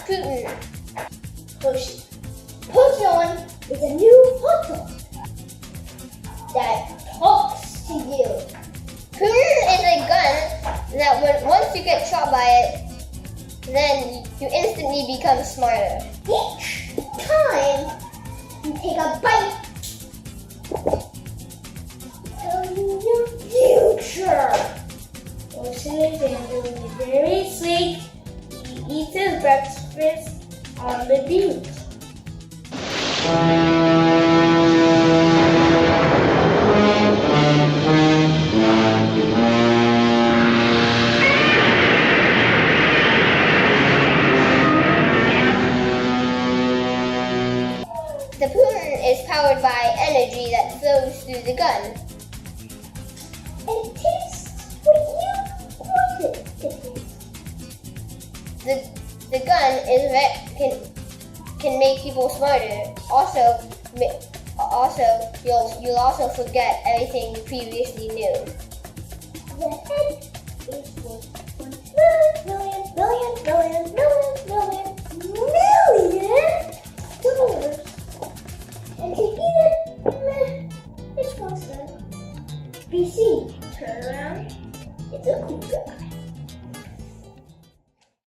Putin. Putin is a new photo that talks to you. Putin is a gun that once you get shot by it, then you instantly become smarter. Each time you take a bite, tell you your future. Alexander is very sweet. He eats his breakfast on the beach. The Putin is powered by energy that flows through the gun. It tastes what you want it to taste. The gun can make people smarter. Also, you'll also forget everything you previously knew. The head is worth $1 million dollars. And to eat it, it's closer. BC, turn around. It's a cougar.